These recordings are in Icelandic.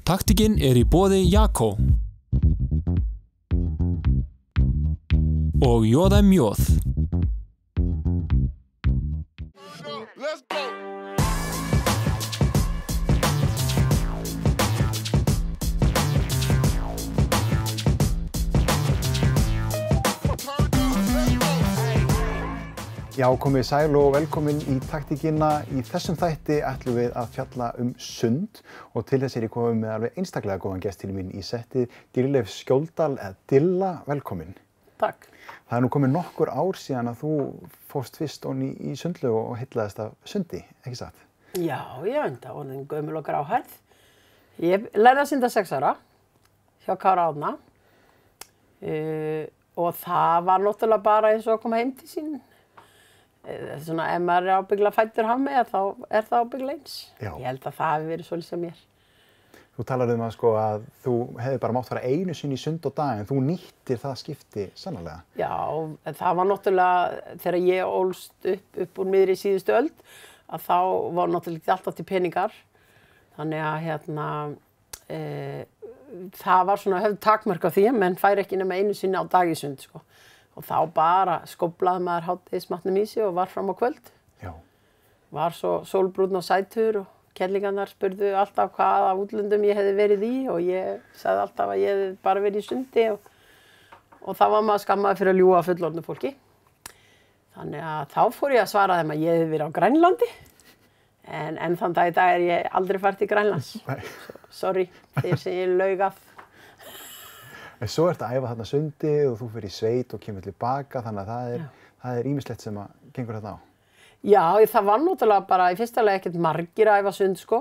Taktikinn í boði Jakko og Jóðem Jóð. Let's go. Já, komið sæl og velkomin í taktíkina. Í þessum þætti ætlum við að fjalla sund og til þess ég komið með alveg einstaklega góðan gest til mín í settið, Dýrleif Skjóldal eða Dilla, velkomin. Takk. Það nú komið nokkur ár síðan að þú fórst fyrst onni í sundlaug og heillaðist af sundi, ekki satt? Já, ég veit að orðin gömul og gráhærð. Ég lærði að synda 6 ára hjá Kára Árna og það var náttúrulega bara eins og að koma heim til sín. Svona, ef maður er ábyggilega fæddur hammi, þá er það ábyggilega eins. Já. Ég held að það hafi verið svolítið sem mér. Þú talar að þú hefði bara mátt fara einu sinni í sund á dag, en þú nýttir það skipti sannarlega. Já, það var náttúrulega, þegar ég ólst upp úr miðri síðustu öld, að þá var náttúrulega ekki alltaf til peningar. Þannig að það var svona höfð takmörk á því, menn fær ekki nema einu sinni á dag í sund, sko. Og þá bara skóflaði maður hádegismatnum í sig og var fram á kvöld. Já. Var svo sólbrúnn og sætur og kellingarnar spurðu alltaf hvað af útlöndum ég hefði verið í og ég sagði alltaf að ég hefði bara verið í sundi og þá var maður skammaður fyrir að ljúga fullorðnu fólki. Þannig að þá fór ég að svara þeim að ég hefði verið á Grænlandi en þann dag í dag er ég aldrei farið til Grænlands. Sorry, þeir sem ég laug að. En svo ertu að æfa þarna sundi og þú fyrir í sveit og kemur tilbaka, þannig að það er ýmislegt sem að gengur þarna á. Já, það var náttúrulega bara í fyrsta lagi ekkert margir að æfa sund, sko.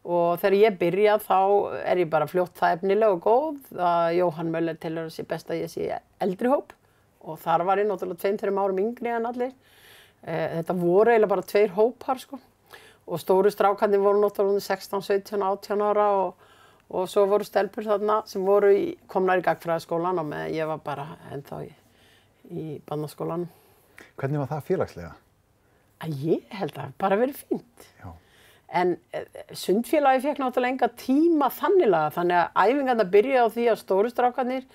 Og þegar ég byrjað þá er ég bara fljótt það efnileg og góð. Jóhann Möller telur að sé best að ég sé eldri hóp. Og þar var ég náttúrulega 2-3 árum yngri en allir. Þetta voru eiginlega bara 2 hópar, sko. Og stóru strákarnir voru náttúrulega 16, 17, 18 ára og svo voru stelpur þarna sem voru komnar í gagnfræðaskólann og meðan ég var bara ennþá í barnaskólanum. Hvernig var það félagslega? Ég held að bara verið fínt. Já. En sundfélagi fékk náttúrulega enga tíma þannilega, þannig að æfingarnar byrjaði á því að stóru strákarnir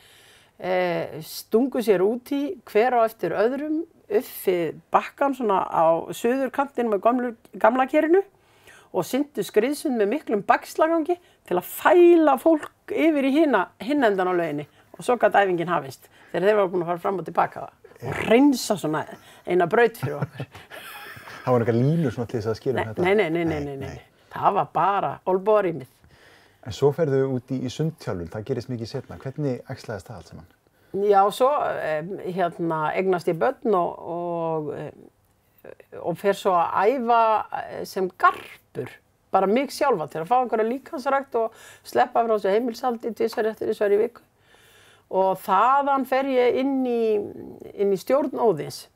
stungu sér út í hver á eftir öðrum uppi bakkan svona á suðurkantinum með gamla kerinu og syndu skriðsund með miklum bakslagangi til að fæla fólk yfir í hinn endan á lauginni og svo gat æfingin hafist þegar þeir voru búin að fara fram og tilbaka og hreinsa svona eina braut fyrir okkur. Það var eitthvað línur svona til þess að skilja þetta? Nei. Það var bara olnbogarýmið. En svo ferðu út í sundþjálfun, það gerist mikið seinna. Hvernig æxlaðist það allt saman? Já, svo eignast ég börn og fer svo að æfa sem garpur, bara mig sjálfa til að fá einhverja líkamsrækt og sleppa frá þessu heimilshaldi 2-3 í viku. Og þaðan fer ég inn í stjórn Óðins.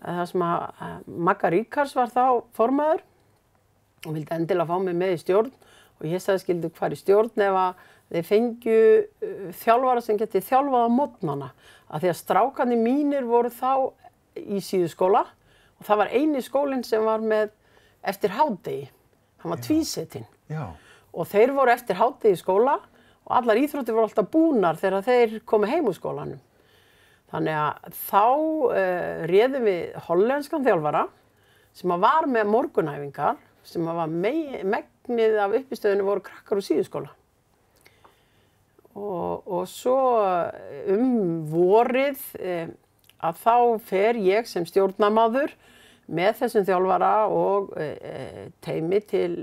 Það sem að Magga Ríkharðs var þá formaður og vildi endilega fá mig með í stjórn og ég sagði skildu hvar í stjórn ef að þeir fengju þjálfara sem geti þjálfað á morgnana. Af því að strákarnir mínir voru þá í síðuskóla og það var eini skólinn sem var með eftir hádegi. Hann var tvísetinn. Já. Og þeir voru eftir hádegi í skóla og allar íþróttir voru alltaf búnar þegar þeir komu heim úr skólanum. Þannig að þá réðum við hollenskan þjálfara sem var með morgunæfingar sem var megnið af uppistöðinu voru krakkar úr síðuskóla. Og svo vorið að þá fer ég sem stjórnarmaður með þessum þjálfara og teymi til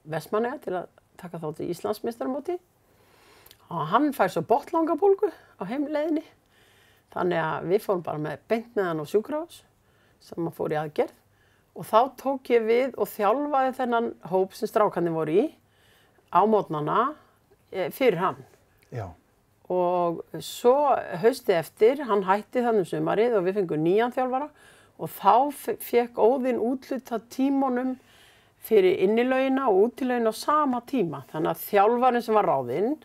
Vestmannaeyja til að taka þátt í Íslandsmeistaramóti. Og hann fær svo botnlangabólgu á heimleiðinni. Þannig að við fórum bara beint með hann á sjúkrahús sem hann fór í aðgerð. Og þá tók ég við og þjálfaði þennan hóp sem strákarnir voru í á morgnana fyrir hann. Já. Og svo haustið eftir, hann hætti þannig sumarið og við fengum nýjan þjálfara og þá fékk Óðinn úthlutað tímunum fyrir innilaugina og útilaugina á sama tíma. Þannig að þjálfarinn sem var ráðinn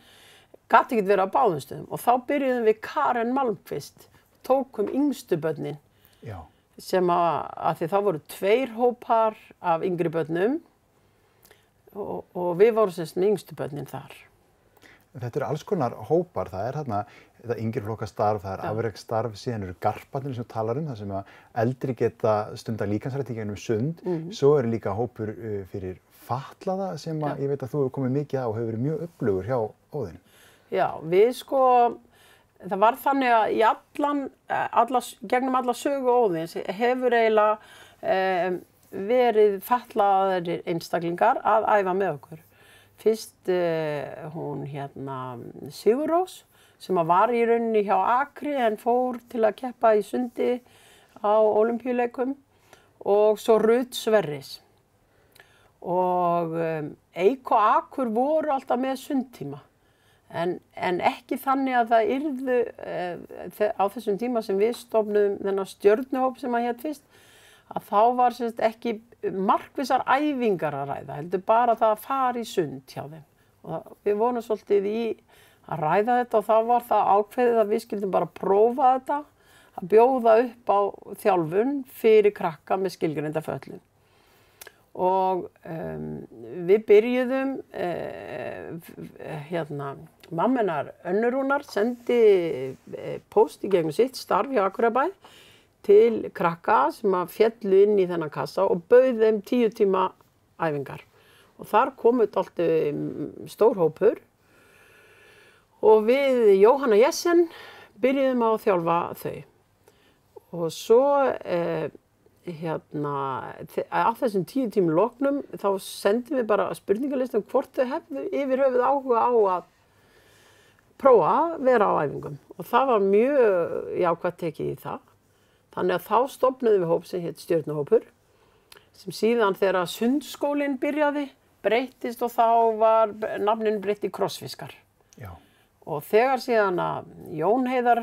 gat ekki verið á báðum stöðum og þá byrjuðum við Karen Malmqvist, tókum yngstu börnin. Já. Sem að því þá voru 2 hópar af yngri börnum og við vorum semst með yngstu börnin þar. Þetta eru alls konar hópar, það þarna þetta yngri flokkastarf, það afreksstarf, síðan eru garparnir sem talar þar sem að eldri geta stundar líkamsrækt í gegnum sund, svo eru líka hópur fyrir fatlaða sem að ég veit að þú hefur komið mikið á og hefur verið mjög öflugur hjá Óðinn. Já, við sko, það var þannig að í gegnum alla sögu Óðins hefur eiginlega verið fatlaðir einstaklingar að æfa með okkur. Fyrst hún Sigurrós sem var í rauninni hjá Akri en fór til að keppa í sundi á Ólympíuleikum og svo Ruth Sverris. Og Eik og Akur voru alltaf með sundtíma en ekki þannig að það yrðu á þessum tíma sem við stofnuðum þennan stjörnuhóp sem hét fyrst að þá var ekki markvissar æfingar að ræða, heldur bara það að fara í sund hjá þeim. Og við vorum svolítið í að ræða þetta og þá var það ákveðið að við skildum bara prófa þetta, að bjóða upp á þjálfun fyrir krakka með skilgreinda fötlun. Og við byrjuðum, mamma hennar Önnur Rúnar sendi póst í gegnum sitt starf hjá Akureybæ til krakka sem að féllu inn í þennan kassa og bauð þeim 10 tíma æfingar. Og þar komu dálítið stór hópur og við Jóhanna Jessen byrjuðum á að þjálfa þau. Og svo á þessum 10 tímum loknum þá sendum við bara spurningalistum hvort þau hefðu yfir höfuð áhuga á að prófa að vera á æfingum. Og það var mjög jákvætt tekið í það. Þannig að þá stofnuðum við hóp sem hét Stjörnuhópur, sem síðan þegar sundskólinn byrjaði, breyttist og þá var nafninu breytt í Krossfiskar. Já. Og þegar síðan að Jón Heiðar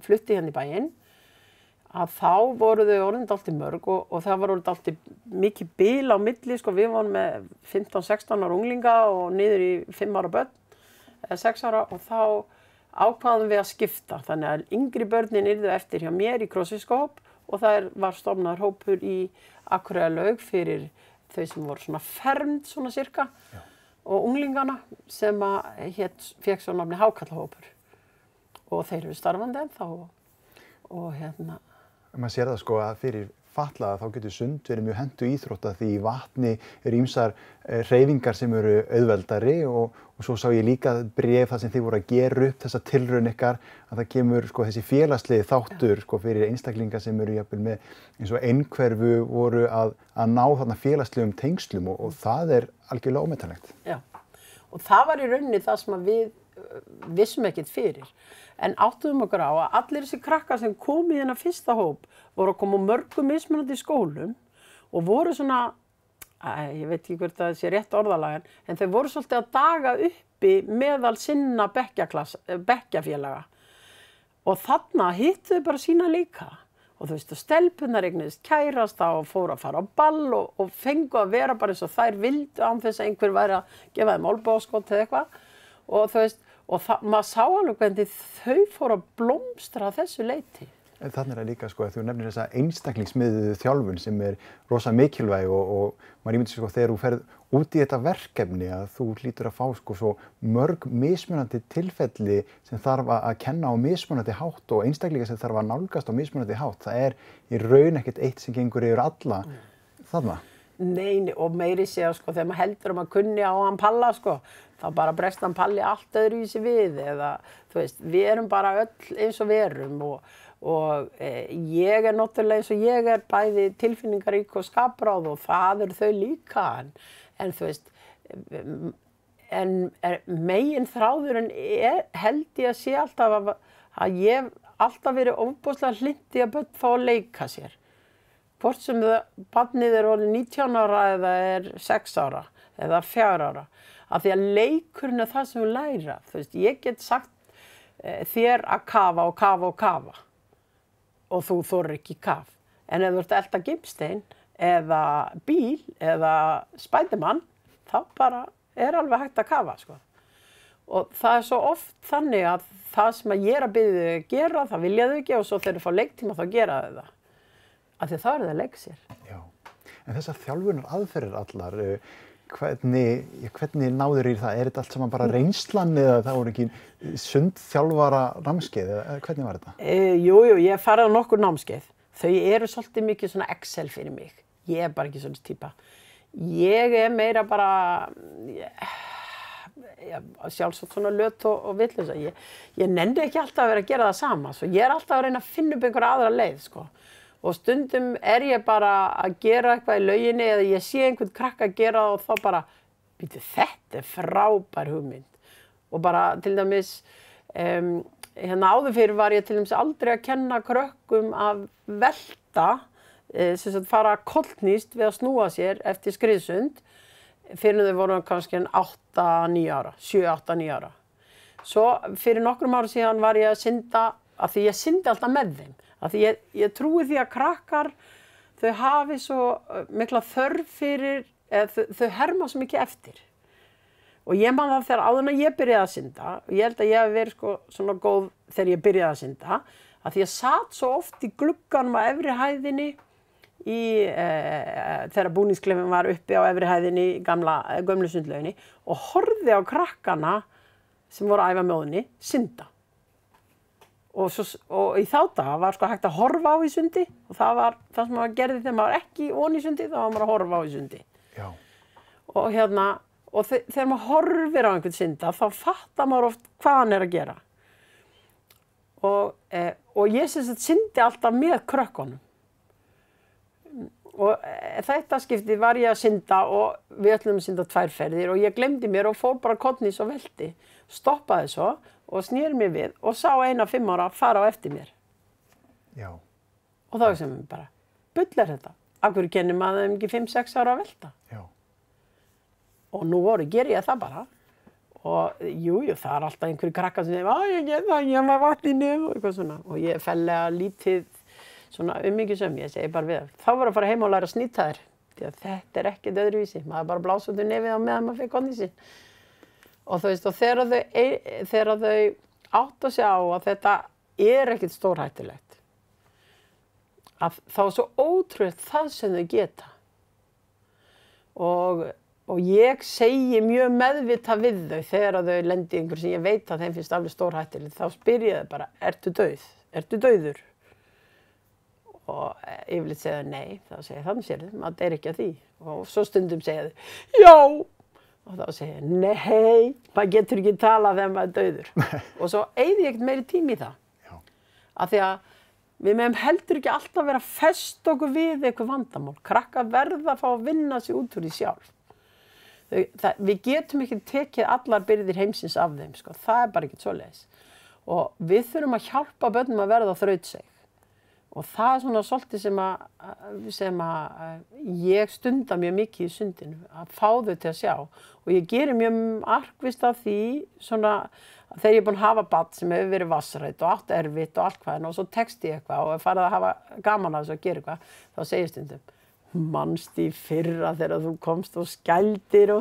flutti hérna í bæinn, að þá voru þau orðin dálítið mörg og það var orðin dálítið mikið bil á milli, sko við vorum með 15-16 ára unglinga og niður í 5 ára börn, eða 6 ára og þá ákvaðum við að skipta, þannig að yngri börnin yrðu eftir hjá mér í krossfiskahóp og það var stofnaður hópur í Akureyrarlaug fyrir þau sem voru svona fermd svona cirka og unglingana sem fékk svo nafni Hákarlahópur og þeir eru starfandi ennþá og Maður sér það sko að fyrir fatlaða þá getur sund verið mjög hentu íþrótta því í vatni eru ýmsar hreyfingar sem eru auðveldari og svo sá ég líka bréf þar sem þið voru að gera upp þessa tilraun ykkar að það kemur sko þessi félagslegi þáttur sko fyrir einstaklinga sem eru jafnvel með eins og einhverfu voru að ná þarna félagslegum tengslum og það algjörlega ómetanlegt. Já, og það var í rauninni það sem við vissum ekkert fyrir. En áttuðum okkur á að allir þessi krakkar sem komu í þennan fyrsta hóp voru að koma úr mörgum mismunandi skólum og voru svona, ég veit ekki hvort það sé rétt orðalagan, en þau voru svolítið að daga uppi meðal sinna bekkjafélaga. Og þarna hittu þau bara sína líka. Og þú veist, stelpunnar eignuðust kærasta og fóru að fara á ball og fengu að vera bara eins og þær vildu án þess að einhver væri að gefa þeim olnbogaskot eða eitthvað. Og þú veist, maður sá alveg hvernig þau fóru að blómstra að þessu leyti. Þannig það líka sko að þú nefnir þessa einstaklingsmiðuðu þjálfun sem rosa mikilvæg og maður ímyndir sko þegar þú ferð út í þetta verkefni að þú hlýtur að fá sko svo mörg mismunandi tilfelli sem þarf að kenna á mismunandi hátt og einstaklinga sem þarf að nálgast á mismunandi hátt. Það í raun ekkert eitt sem gengur yfir alla þarna. Nei, og meiri segja sko þegar maður heldur að kunni á hann Palla sko, þá bara bregst hann Palli allt öðruvísi við eða þú veist, við erum bara öll eins og við erum og ég náttúrulega eins og ég bæði tilfinningarík og skapráð og það eru þau líka en þú veist en megin þráðurinn held ég að sé alltaf að ég hef alltaf verið ofboðslega hlynnt í að börn fá að leika sér. Hvort sem barnið orðið 19 ára eða 6 ára eða 4 ára. Af því að leikurinn það sem við læra. Þú veist, ég get sagt þér að kafa og kafa og kafa. Og þú þorir ekki kaf. En ef þú ert að elta gimstein eða bíl eða Spiderman, þá bara alveg hægt að kafa, sko. Og það svo oft þannig að það sem ég að biðja þau að gera, það vilja þau ekki og svo þegar þau fá leiktíma þá gera þau það. Af því þá það að leika sér. Já, en þessar þjálfunar aðferðir allar, hvernig náður í það? Þetta allt saman bara reynslan eða það voru ekki sundþjálfara námskeið eða hvernig var þetta? Jú, ég farið á nokkur námskeið. Þau eru svolítið mikið svona Excel fyrir mig. Ég bara ekki svona típa. Ég meira bara, sjálfsagt svona löt og vitlausa. Ég nenni ekki alltaf að vera að gera það sama. Svo ég alltaf að reyna að finna upp einhverja aðra leið, sko. Og stundum ég bara að gera eitthvað í lauginni eða ég sé einhvern krakka að gera það og þá bara, þetta frábær hugmynd. Og bara til dæmis, hérna áður fyrir var ég til dæmis aldrei að kenna krökkum að velta, sem sagt fara kollhnýst við að snúa sér eftir skriðsund fyrir þau voru kannski 8-9 ára, 7-8-9 ára. Svo fyrir nokkrum árum síðan var ég að synda, af því ég syndi alltaf með þeim. Af því ég trúi því að krakkar, þau hafi svo mikla þörf fyrir, þau herma svo mikið eftir. Og ég man það þegar áður en ég byrjaði að synda, og ég held að ég hef verið sko svona góð þegar ég byrjaði að synda, að því ég sat svo oft í glugganum á efri hæðinni, þegar búningsklefinn var uppi á efri hæðinni í gömlu sundlauginni, og horfði á krakkana sem voru að æfa með honum, synda. Og í þá daga var sko hægt að horfa á í sundi og það var það sem maður gerði þegar maður var ekki ofan í sundi, þá var maður að horfa á í sundi. Já. Og þegar maður horfir á einhvern synda, þá fattar maður oft hvað hann að gera. Og ég sem sagt syndi alltaf með krökkunum. Og þetta skipti var ég að synda og við ætlum að synda 2 ferðir og ég glemdi mér og fór bara kollhnís og velti. Stoppaði svo og sneri mér við og sá eina 5 ára fara á eftir mér. Já. Og þá sem ég bara, bull þetta. Af hverju kennir maður þeim ekki 5-6 ára að velta? Já. Og nú ger ég það bara. Og jú, það er alltaf einhverju krakkar sem segir, ég get það, ég var vatn í nefn og eitthvað svona. Og ég fellega lítið svona umhyggjusöm, ég segi bara við. Þá var að fara heim og læra að snýta þér. Því að þetta ekkert öðruvísi. Maður bara blása út í nefið á meðan maður fyrir konni sín. Og þú veist, og þegar þau átta sig á að þetta ekkert stórhættulegt, þá er svo ótrúlegt það sem þau geta. Og ég segi mjög meðvitað við þau þegar þau lendi í einhverju sem ég veit að þeim finnst alveg stórhættulegt. Þá spyr ég þau bara, ertu dauð? Ertu dauður? Og yfirleitt segja þau nei, þá segja ég, þannig sér þau, maður ekki að því. Og svo stundum segja þau, já! Og þá segja ég, nei, maður getur ekki talað þegar maður dauður. Og svo eyði ég ekkert meiri tími í það. Já. Af því að við meðum heldur ekki alltaf vera að festa okkur við eitthvað vandamál. Krakkar verða að fá að vinna sig út úr því sjálf. Við getum ekki tekið allar byrðir heimsins af þeim, sko. Það bara ekkert svoleiðis. Og við þurfum að hjálpa börnum að verða á þrautseg. Og það svona svolítið sem ég stunda mjög mikið í sundinu, að fá þau til að sjá. Og ég geri mjög markvisst af því, svona, þegar ég er búin að hafa barn sem hefur verið vatnsrætt og átt erfitt og allt hvað, og svo tekst ég eitthvað og er farið að hafa gaman af þessu að gera eitthvað, þá segir ég stundum, manst í fyrra þegar þú komst og skældir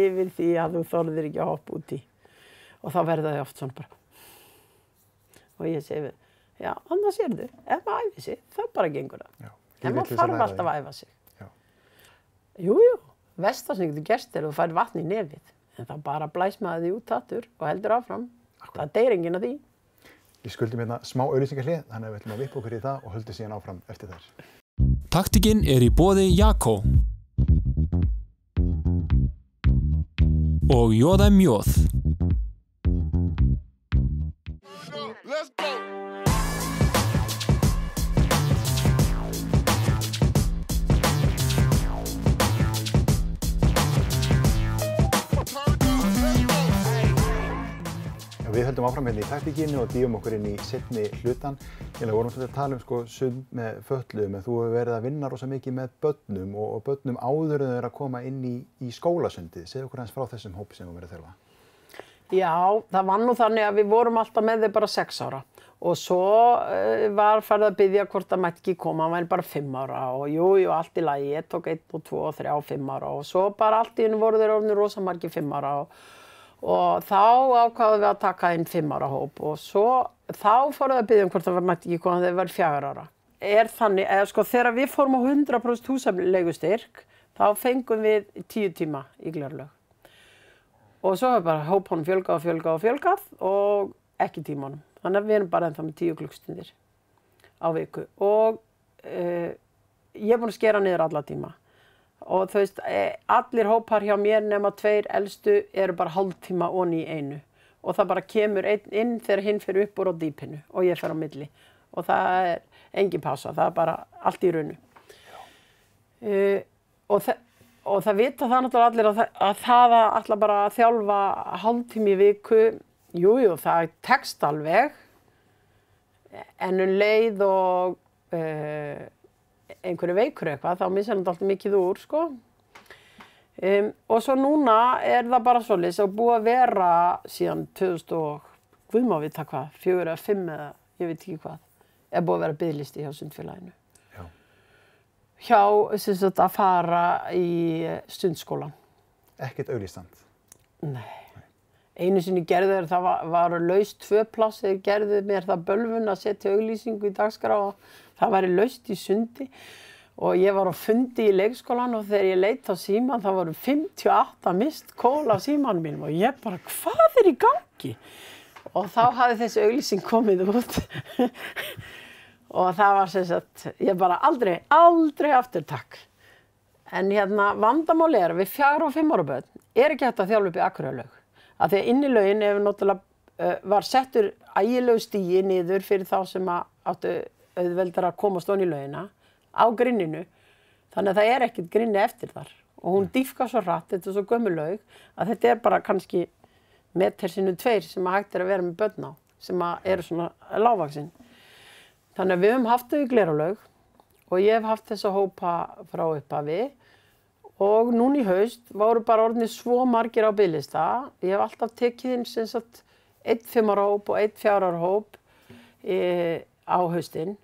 yfir því að þú þorðir ekki að hoppa út í. Og þá verða þau oft svona bara. Og ég segi við, já, annars sérðu, ef maður æfi sig, það bara gengur það. Já. En maður þarf alltaf að æfa sig. Já. Jú, versta sem getur gerst er að þú fær vatn í nefið. En þá bara blæs maður því út aftur og heldur áfram. Það deyr enginn af því. Við skuldum hérna smá auglýsingahlið, þannig að við ætlum að vippa okkur í það og höldum síðan áfram eftir þær. Taktikinn í boði Jakko og Jóðan Mjóð. Let's go. Við höldum áfram hérna í taktíkinni og dýfum okkur inn í seinni hlutan. Við vorum svolítið að tala um sund með fötluðum, en þú hefur verið að vinna rosa mikið með börnum og börnum áður en þau eru að koma inn í skólasundið. Segðu okkur aðeins frá þessum hópi sem þú verið að þjálfa. Já, það var nú þannig að við vorum alltaf með þau bara 6 ára. Og svo var farið að biðja hvort það mætti ekki koma, hann væri bara 5 ára og jú, allt í lagi. Ég tók 1 og 2 og 3 og 5 ára og svo bara allt í einu voru þeir orðnir rosa margir 5 ára og þá ákváðum við að taka inn 5 ára hóp og þá fóruð að biðja hvort það mætti ekki koma þegar þeir var 4 ára. Þannig, sko þegar við fórum á 100% húsaleigustyrk, þá fengum við 10 tíma í glerlaug. Og svo hefur bara hópunum fjölgað og ekki tímanum. Þannig að við erum bara ennþá með 10 klukkstundir á viku. Og ég er búin að skera niður alla tíma. Og þú veist, allir hópar hjá mér nema 2 elstu eru bara hálftíma onni í einu. Og það bara kemur einn inn þegar hinn fer upp úr á dýpinu og ég fer á milli. Og það er engin pása, það er bara allt í raunu. Og það vita það náttúrulega allir að það ætla bara að þjálfa hálftíma í viku, jú, það tekst alveg, en leið og einhverju veikur eitthvað, þá missar þetta alltaf mikið úr, sko. Og svo núna er það bara svoleiðis og búið að vera síðan 2000 og, guð má vita hvað, 4 eða 5 eða ég veit ekki hvað, er búið að vera biðlisti hjá Sundfélaginu. Hjá, sem sagt, að fara í sundskólan. Ekkert auglýsand? Nei. Einu sinni gerðu þeir, það var laust 2 pláss, þeir gerðu mér það bölvun að setja auglýsingu í dagskrá og það væri laust í sundi. Og ég var á fundi í leikskólan og þegar ég leit á síman, það voru 58 mist kól á símanum mínum og ég bara, hvað er í gangi? Og þá hafði þessi auglýsing komið út. Og það var sem sagt, ég bara aldrei aftur takk. En hérna, vandamáli er að við 4 og 5 ára börn er ekki hægt að þjálfa upp í Akureyrarlaug. Af því að inn í laugin var settur ægilegu stigi niður fyrir þá sem áttu auðveldar að komast ofan í laugina á grynninu. Þannig að það er ekkert grynni eftir þar. Og hún dýfkar svo hratt, þetta er svo gömul laug, að þetta er bara kannski meter sinnum 2 sem hægt er að vera með börn á, sem eru svona lágvaxin. Þannig að við höfum haft þau í Glerárlaug og ég hef haft þessa hópa frá upphafi og núna í haust voru bara orðnir svo margir á biðlista. Ég hef alltaf tekið inn sem sagt 1 5 ára hóp og 1 4 ára hóp á haustinn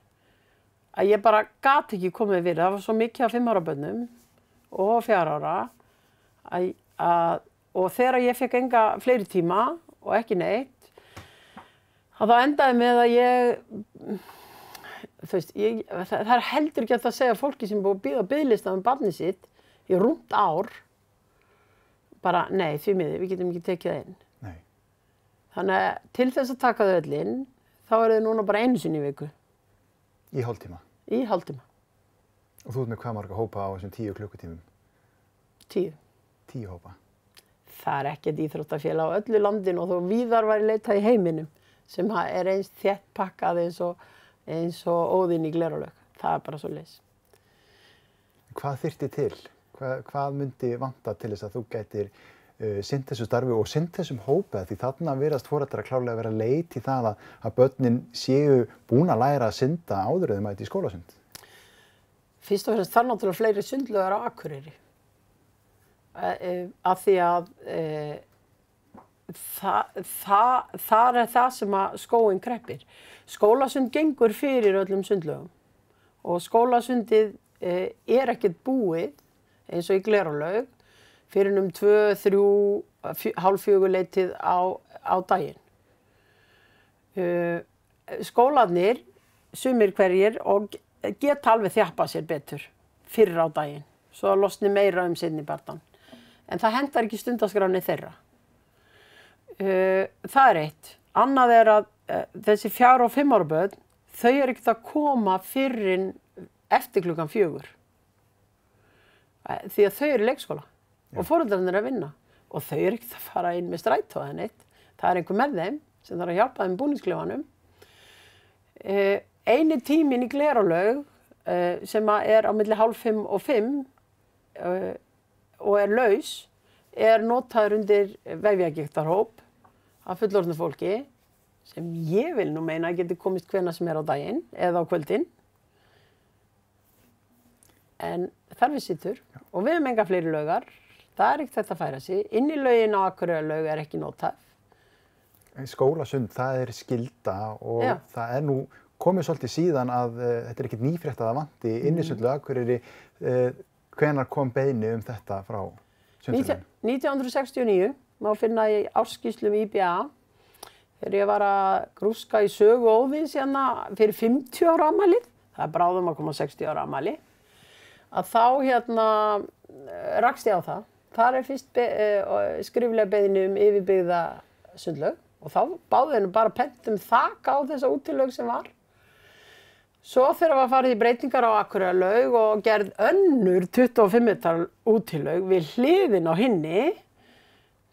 að ég bara gat ekki komið við. Það var svo mikið af 5 ára börnum og 4 ára og þegar ég fekk enga fleiri tíma og ekki neitt, þá endaði með að það er heldur ekki að segja fólki sem búið að bíða biðlista barnið sitt í rúmt ár, bara nei, því miður, við getum ekki tekið það inn. Nei. Þannig að til þess að taka þau öll inn, þá eru þau núna bara einu sinni í viku. Í hálftíma? Í hálftíma. Og þú ert með hvað marga hópa á þessum 10 klukkutímum? 10. 10 hópa? Það er ekkert íþróttafélag á öllu landinu og þó víðar væri leitað í heiminum sem er eins þétt pakkað eins og Óðinn í Glerárlaug. Það er bara svoleiðis. Hvað þyrfti til? Hvað myndi vanta til þess að þú gætir sinnt þessu starfi og sinnt þessum hópa? Því þarna virðast foreldrar klárlega vera leit í það að börnin séu búin að læra að synda áður en þau mæti í skólasund. Fyrst og fremst þarf náttúrulega fleiri sundlaugar á Akureyri. Af því að þar er það sem að skóginn kreppir. Skólasund gengur fyrir öllum sundlaugum og skólasundið er ekkert búið eins og í Glerárlaug fyrir 2, 3, hálf 4 leytið á daginn. Skólarnir, sumir hverjir, og geta alveg þjappað sér betur fyrir á daginn, svo að losni meira seinni barndan. En það hentar ekki stundaskránni þeirra. Það er eitt. Annað er að þessi 4 og 5 ára börn, þau eru ekkert að koma fyrr eftir klukkan 4. Því að þau eru í leikskóla og foreldrarnir eru að vinna. Og þau eru ekkert að fara inn með strætó eða neitt. Það er einhver með þeim sem þarf að hjálpa þeim búningsklefanum. Eini tíminn í Glerárlaug sem er á milli 4:30 og 5 og er laus, er notaður undir vefjagigtarhóp af fullorðnu fólki sem ég vil nú meina geti komist hvenær sem er á daginn eða á kvöldin. En þar við situr og við höfum enga fleiri laugar. Það er ekkert þetta að færa sig. Inn í laugin á Akureyrarlaug er ekki notað. Skólasund, það er skylda og það er nú komið svolítið síðan að þetta er ekkert nýfrétt að það vanti innisundlu Akureyri. Hvenær kom beiðni þetta frá sundfélaginu? 1969 má finna í ársskýrslum IBA. Þegar ég var að grúska í sögu Óðins hérna fyrir 50 ára afmælið, það er bráðum að koma 60 ára afmæli, að þá rakst ég á það. Þar fyrst skriflega beiðni yfirbyggða sundlaug og þá báðu henni bara pentum þak á þessa útilaug sem var. Svo þegar var farið í breytingar á Akureyrarlaug og gerð önnur 25 metrar útilaug við hliðin á hinni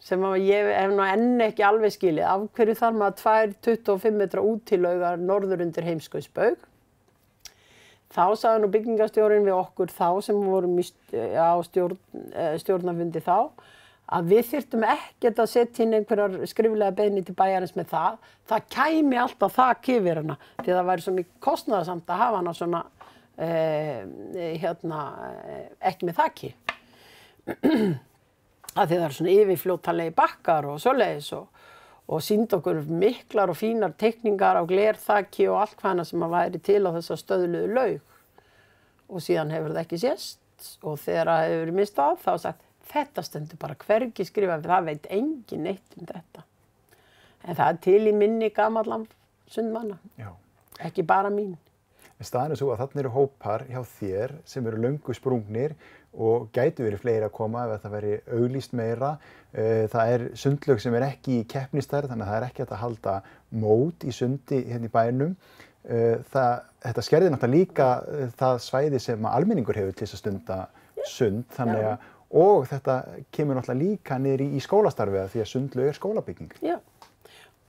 sem ég hef nú enn ekki alveg skilið. Af hverju þarf maður 2 25 metra útilaugar norður undir Heimskautsbaug? Þá sagði nú byggingarstjórinn við okkur þá sem vorum á stjórnarfundi þá að við þyrftum ekkert að setja inn einhverjar skriflega beiðni til bæjarins með það. Það kæmi alltaf þak yfir hana því það væri svo mikið kostnaðarsamt að hafa hana svona ekki með þaki. Að því það eru svona yfirfljótanlegi bakkar og svoleiðis og sýndi okkur miklar og fínar teikningar á glerþaki og allt hvaðna sem að væri til á þessa stöðluðu laug. Og síðan hefur það ekki sést og þegar það hefur verið mistað þá sagt þetta stendur bara hvergi skrifað, það veit engin neitt um þetta. En það til í minni gamallan sundmanna, ekki bara mín. En staðan svo að þarna eru hópar hjá þér sem eru löngu sprungnir og gætu verið fleiri að koma ef það veri auglýst meira. Það sundlaug sem ekki í keppnisstærð, þannig að það ekki hægt að halda mót í sundi hérna í bænum. Þetta skerðir náttúrulega líka það svæði sem almenningur hefur til þess að stunda sund, þannig að og þetta kemur náttúrulega líka niður í skólastarfið því að sundlaug skólabygging. Já,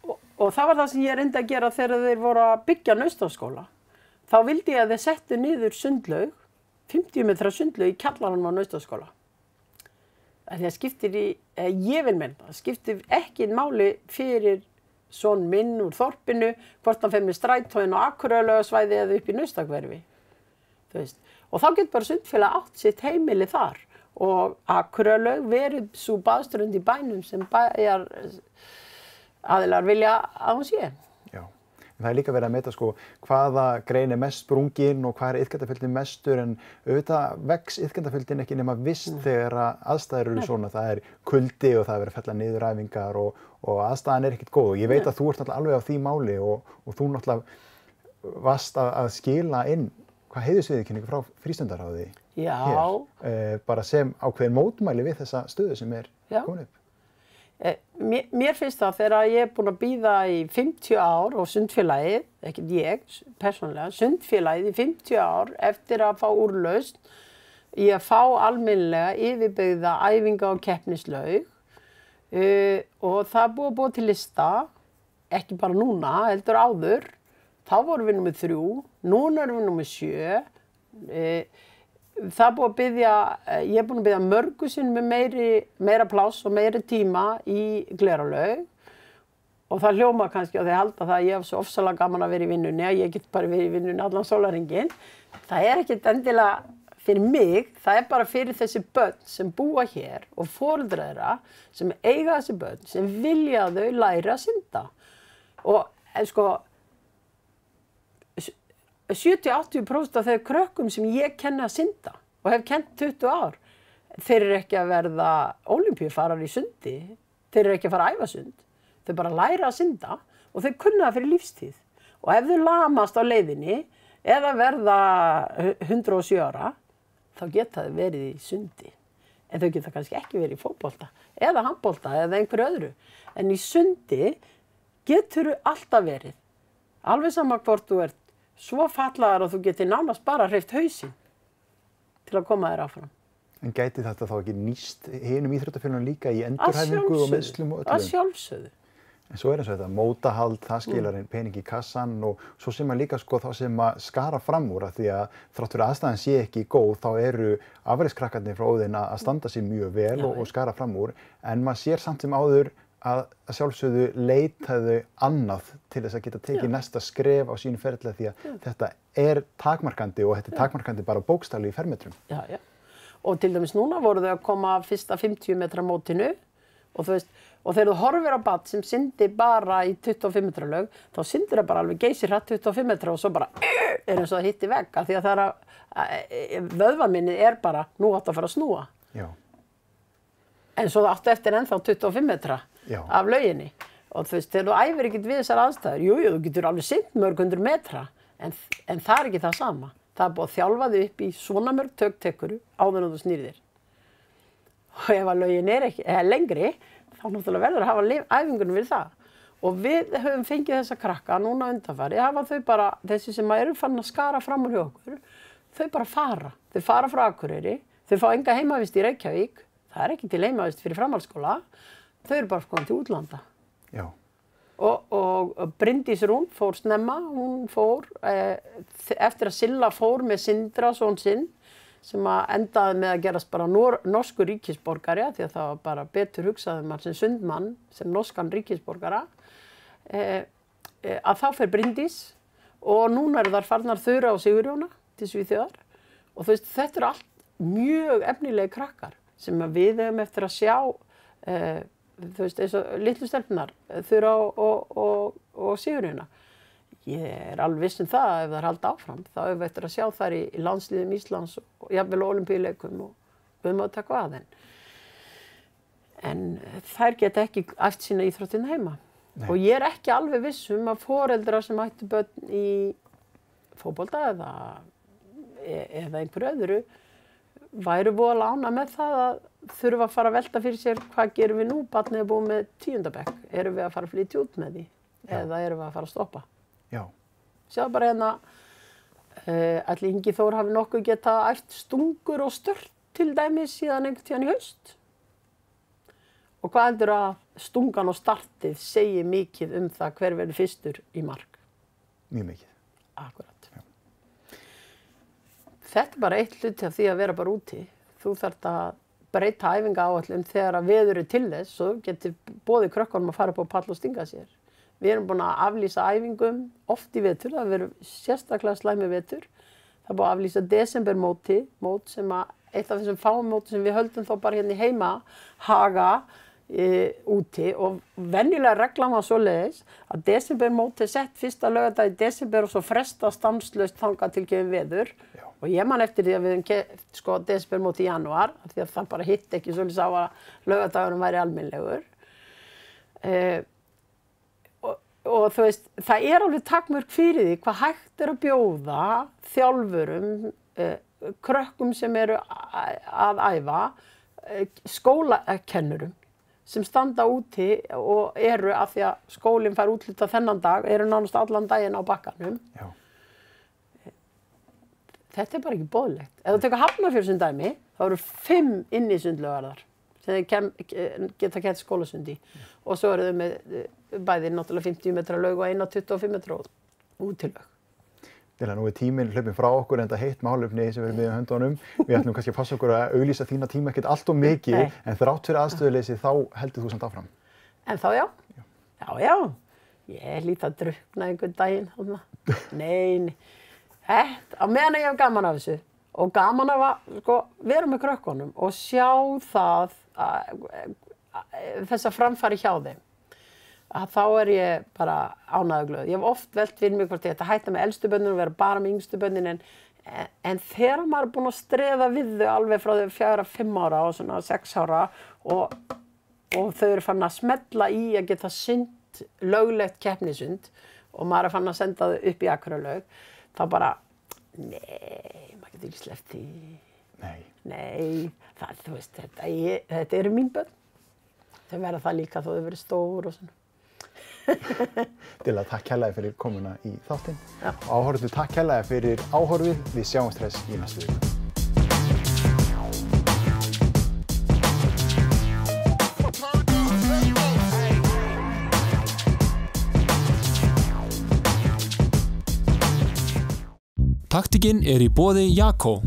og það var það sem ég reyndi að gera þegar þeir voru að byggja Naustárskóla. Þá vildi ég að þeir settu niður sundlaug, 50 metra sundlaug í kjallaranum á Naustárskóla. Því að ég vil meina það, skiptir ekki máli fyrir son minn úr þorpinu, hvort hann fer með strætóin á Akureyrarlaugarsvæði eða upp í Naustahverfi. Og þá getur bara sundfélag átt sitt heimili þar. Og Akureyrarlaug verið svo baðströnd í bænum sem bæjar aðilar vilja að hún sé. Já, en það líka verið að meta hvaða grein mest sprungin og hvað iðkendafjöldin mestur en auðvitað vex iðkendafjöldin ekki nema vist þegar aðstæður eru svona, það kuldi og það verið að fella niður æfingar og aðstæðan ekkert góð. Og ég veit að þú ert náttúrulega alveg á því máli og þú náttúrulega varst að skila inn hvað heiðursviðurkenningu frá frístundaráði hér, bara sem ákveðin mótmæli við þessa stöðu sem komin upp. Mér finnst það þegar ég búin að bíða í 50 ár og sundfélagið, ekki ég persónulega, sundfélagið í 50 ár eftir að fá úrlausn í að fá almennilega yfirbyggða æfinga og keppnislaug og það búið til lista, ekki bara núna, heldur áður. Þá vorum við númer 3, núna erum við númer 7. Það búið að biðja, ég er búin að biðja mörgu sinnum með meira pláss og meiri tíma í Glerárlaug. Og það hljóma kannski á því að halda það að ég hef svo ofsalega gaman að vera í vinnunni, að ég get bara verið í vinnunni allan sólarhringinn. Það ekkert endilega fyrir mig, það bara fyrir þessi börn sem búa hér og foreldrar þeirra sem eiga þessi börn, sem vilja þau læra að synda. Og 70-80% af þeir krökkum sem ég kenni að synda og hef kennt 20 ár, þeir ekki að verða ólympíufarar í sundi, þeir ekki að fara að æfa sund, þeir bara læra að synda og þeir kunna það fyrir lífstíð. Og ef þau lamast á leiðinni eða verða 107 ára, þá geta þau verið í sundi. En þau geta kannski ekki verið í fótbolta eða handbolta eða einhverju öðru. En í sundi getur þau alltaf verið. Alveg sama hvort þú ert svo fallaðar að þú getur nánast bara hreyft hausinn til að koma þér áfram. En gæti þetta þá ekki nýst hinum íþróttafélögum líka í endurhæfingu og meiðslum og öllum? Að sjálfsögðu. En svo eins og þetta mótahald, það skilar inn pening í kassan og svo sem líka þá sem að skara fram úr að því að þrátt fyrir aðstæðan sé ekki góð þá eru afreikskrakkarnir frá Óðinn að standa sig mjög vel og skara fram úr en maður sér samt sem áður að sjálfsögðu leitaðu annað til þess að geta tekið næsta skref á sínu ferli því að þetta takmarkandi og þetta takmarkandi bara bókstaflega í fermetrum. Já. Og til dæmis núna voru þau að koma fyrsta 50 metra mótinu og þú veist, og þegar þú horfir á barn sem syndir bara í 25 metra laug, þá syndir það bara alveg geysirhratt 25 metra og svo bara eins og það hitti vegg af því að það vöðvaminnið bara, nú áttu að fara að snúa. Já. En svo það áttu eftir ennþá 25 metra af lauginni. Og þú veist, þegar þú æfir ekkert við þessar aðstæður, jú, þú getur alveg synt mörg 100 metra, en það ekki það sama. Það búið að þjálfa þig upp í svona mörg töktekuru áður en þú snýrð þér. og ef að lögin ekki, lengri, þá náttúrulega verður að hafa æfingunum við það. Og við höfum fengið þessa krakka núna undanfari, hafa þau bara, þessi sem eru fann að skara fram úr hjá okkur, þau bara fara. Þau fara frá Akureyri, þau fá enga heimavist í Reykjavík, það ekki til heimavist fyrir framhaldsskóla, þau eru bara komin til útlanda. Já. Og Bryndís Rún fór snemma, hún fór, eftir að Silla fór með Sindra, son sinn, sem að endaði með að gerast bara norskur ríkisborgari, því að það var bara betur hugsað hann sem sundmann, sem norskan ríkisborgara, að þá fer Bryndís og núna eru þar farnar Þura og Sigurjóna til Svíþjóðar og þú veist, þetta eru allt mjög efnilegi krakkar sem við hefum eftir að sjá, þú veist, eins og litlu stelpunar, Þura og Sigurjóna. Ég alveg viss það að ef það halda áfram, þá hefur við eftir að sjá þær í landsliðum Íslands og jafnvel Ólympíuleikum og við máum taka að þeim. En þær geta ekki æft sína íþróttina heima. Nei. Og ég ekki alveg viss að foreldrar sem ættu börn í fótbolta eða einhverju öðru væru voðalega ánægð með það að þurfa að fara að velta fyrir sér hvað gerum við nú, barnið búið með 10. bekk, erum við að fara að flytja út með því eða erum við að fara að stoppa? Já. Sjáðu bara hérna, ætli Ingi Þór hafi nokkuð geta æft stungur og stört til dæmis síðan einhvern tíðan í haust. Og hvað heldur að stungan og startið segir mikið það hver verður fyrstur í mark? Mjög mikið. Akkurat. Já. Þetta bara eitt hluti af því að vera bara úti. Þú þarft að breyta æfingaáætlun þegar að veður til þess og getur boðið krökkunum að fara upp á pall og stinga sér. Við erum búin að aflýsa æfingum oft í vetur, það verður sérstaklega slæmi vetur. Það er búin að aflýsa desembermóti, mót sem að eitt af þessum fáum móti sem við höldum þó bara hérna í heima, Haga, úti og venjulega reglan var svoleiðis að desembermóti sett fyrsta laugardag í desember og svo fresta stanslaust þangað til gefin veður. Já. Og ég man eftir því að við höfum desembermóti í janúar, því að það bara hitt ekki svolítið sá að laugardagurinn væri almennilegur. Og þú veist, það alveg takmörk fyrir því hvað hægt að bjóða þjálfurum, krökkum sem eru að æfa, skólakennurum sem standa úti og eru af því að skólinn fær úthlutað þennan dag, eru nánast allan daginn á bakkanum. Já. Þetta bara ekki boðlegt. Ef þú tekur Hafnarfjörð sem dæmi, þá eru 5 innisundlaugarðar sem þeir geta kennt skólasundi. Og svo eru þau með bæði náttúrulega 50 metra laug og 25 metra útilaug. Nú tíminn hlaupinn frá okkur en þetta heitt málefni sem við erum með í höndunum. Við ætlum kannski að passa okkur að auglýsa þína tíma ekkert allt of mikið, en þrátt fyrir aðstöðuleysi þá heldur þú samt áfram. En þá já. Já. Ég lít að drukkna einhvern daginn. Nei. Á meðan ég hef gaman af þessu og gaman af að vera með krökkunum og sjá það, þessa framfari hjá þeim. Að þá ég bara ánægjuglöð. Ég hef oft velt fyrir mig hvort ég ætti að hætta með elstu börnin og vera bara með yngstu börnin en þegar maður búinn að streða við þau alveg frá þau 4-5 ára og svona 6 ára og þau eru fann að smella í að geta synt löglegt keppnisund og maður er fann að senda þau upp í Akureyri þá bara, nei, maður getur ekki sleppt því. Nei, þú veist, þetta eru mín börn. Þau verða það líka þó þau verið stór og svona. Dilla, takk kærlega fyrir komuna í þáttinn. Áhorfendur, takk kærlega fyrir áhorfið. Við sjáumst þess í næstu viku. Taktikinn í boði Jakó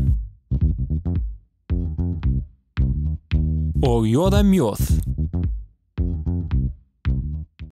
og Jóða Mjóð.